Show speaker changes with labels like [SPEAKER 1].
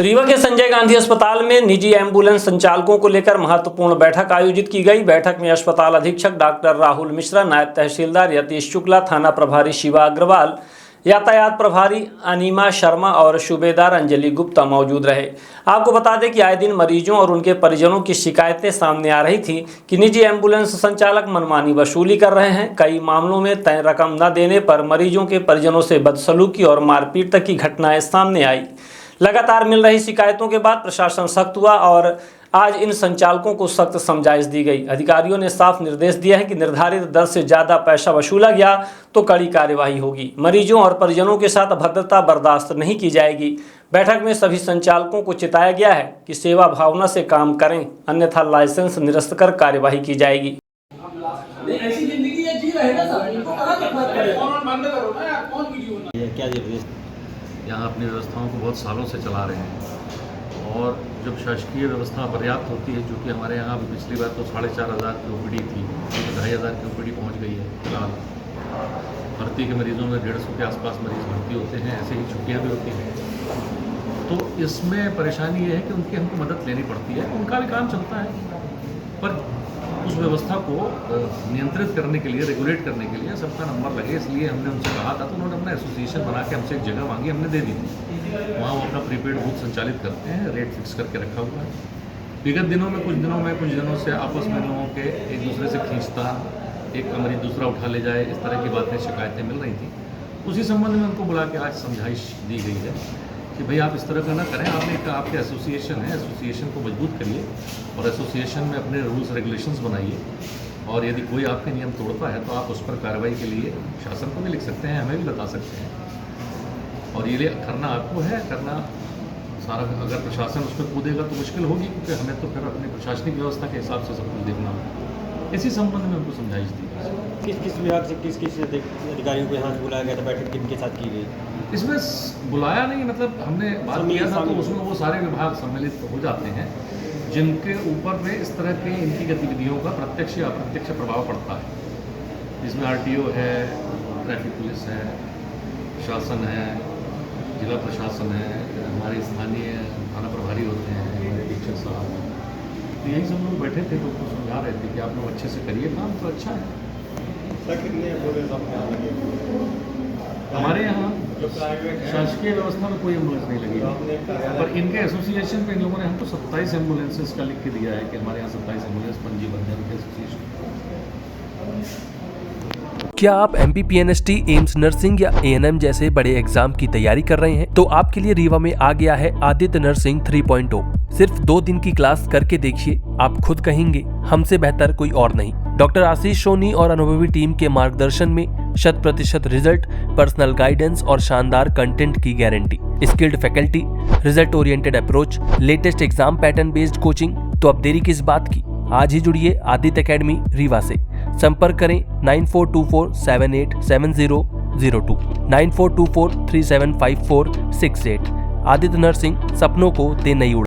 [SPEAKER 1] रीवा के संजय गांधी अस्पताल में निजी एम्बुलेंस संचालकों को लेकर महत्वपूर्ण बैठक आयोजित की गई। बैठक में अस्पताल अधीक्षक डॉक्टर राहुल मिश्रा, नायब तहसीलदार यतीश शुक्ला, थाना प्रभारी शिवा अग्रवाल, यातायात प्रभारी अनीमा शर्मा और सूबेदार अंजलि गुप्ता मौजूद रहे। आपको बता दें कि आए दिन मरीजों और उनके परिजनों की शिकायतें सामने आ रही थी कि निजी एम्बुलेंस संचालक मनमानी वसूली कर रहे हैं। कई मामलों में तय रकम न देने पर मरीजों के परिजनों से बदसलूकी और मारपीट तक की घटनाएं सामने आई। लगातार मिल रही शिकायतों के बाद प्रशासन सख्त हुआ और आज इन संचालकों को सख्त समझाइश दी गई। अधिकारियों ने साफ निर्देश दिया है कि निर्धारित दर से ज़्यादा पैसा वसूला गया तो कड़ी कार्यवाही होगी। मरीजों और परिजनों के साथ अभद्रता बर्दाश्त नहीं की जाएगी। बैठक में सभी संचालकों को चिताया गया है कि सेवा भावना से काम करें, अन्यथा लाइसेंस निरस्त कर कार्यवाही की जाएगी।
[SPEAKER 2] यहाँ अपनी व्यवस्थाओं को बहुत सालों से चला रहे हैं और जब शासकीय व्यवस्था पर्याप्त होती है, जो कि हमारे यहाँ पिछली बार तो 4,500 की ओपीडी थी, 2,500 की ओपीडी पहुँच गई है। फिलहाल भर्ती के मरीजों में 150 के आसपास मरीज भर्ती होते हैं, ऐसे ही छुट्टियाँ भी होती हैं। तो इसमें परेशानी ये है कि उनकी हमको मदद लेनी पड़ती है। उनका भी काम चलता है, पर उस व्यवस्था को नियंत्रित करने के लिए, रेगुलेट करने के लिए सबका नंबर लगे, इसलिए हमने उनसे कहा था। तो उन्होंने अपना एसोसिएशन बना के हमसे एक जगह मांगी, हमने दे दी थी। वहाँ वो अपना प्रीपेड बूथ संचालित करते हैं, रेट फिक्स करके रखा हुआ है। विगत दिनों में कुछ जनों से आपस में लोगों के एक दूसरे से खींचता, एक मरीज दूसरा उठा ले जाए, इस तरह की बातें, शिकायतें मिल रही थी। उसी संबंध में उनको बुला के आज समझाइश दी गई है कि भाई आप इस तरह का ना करें। आपने एक आपके एसोसिएशन है, एसोसिएशन को मजबूत करिए और एसोसिएशन में अपने रूल्स रेगुलेशंस बनाइए, और यदि कोई आपके नियम तोड़ता है तो आप उस पर कार्रवाई के लिए शासन को भी लिख सकते हैं, हमें भी बता सकते हैं। और ये करना आपको है, करना सारा। अगर प्रशासन उस पर कूदेगा तो मुश्किल होगी, क्योंकि हमें तो फिर अपनी प्रशासनिक व्यवस्था के हिसाब से सब कुछ देखना होगा। इसी संबंध में उनको समझाइश दी।
[SPEAKER 3] किस विभाग से किस अधिकारियों को यहाँ बुलाया गया था? बैठक किनके साथ की गई?
[SPEAKER 2] इसमें बुलाया नहीं, मतलब हमने बात किया था तो उसमें वो सारे विभाग सम्मिलित हो जाते हैं जिनके ऊपर में इस तरह के इनकी गतिविधियों का प्रत्यक्ष या अप्रत्यक्ष प्रभाव पड़ता है। इसमें RTO है, ट्रैफिक पुलिस है, शासन है, जिला प्रशासन है, हमारे स्थानीय थाना प्रभारी होते हैं, हमारे अधीक्षक साहब हैं। तो यही सब लोग बैठे थे, तो उनको समझा रहे थे कि आप लोग अच्छे से करिए काम, तो अच्छा है। हमारे यहाँ शासकीय व्यवस्था में कोई एम्बुलेंस नहीं लगी, पर इनके एसोसिएशन पे इन लोगों ने हमको 27 एम्बुलेंसेस का लिख के दिया है कि हमारे यहाँ 27 एम्बुलेंस पंजीबद्ध है उनके एसोसिएशन।
[SPEAKER 4] क्या आप MPPNST, एम्स नर्सिंग या ANM जैसे बड़े एग्जाम की तैयारी कर रहे हैं? तो आपके लिए रीवा में आ गया है आदित्य नर्सिंग 3.0। सिर्फ 2 दिन की क्लास करके देखिए, आप खुद कहेंगे हमसे बेहतर कोई और नहीं। डॉक्टर आशीष सोनी और अनुभवी टीम के मार्गदर्शन में 100% रिजल्ट, पर्सनल गाइडेंस और शानदार कंटेंट की guarantee, skilled faculty, result oriented approach, latest exam pattern based coaching. तो अब देरी किस बात की? आज ही जुड़िए आदित्य एकेडमी रीवा से। संपर्क करें 9424787002, 9424375468। आदित्य नर्सिंग, सपनों को दे नई उड़ान।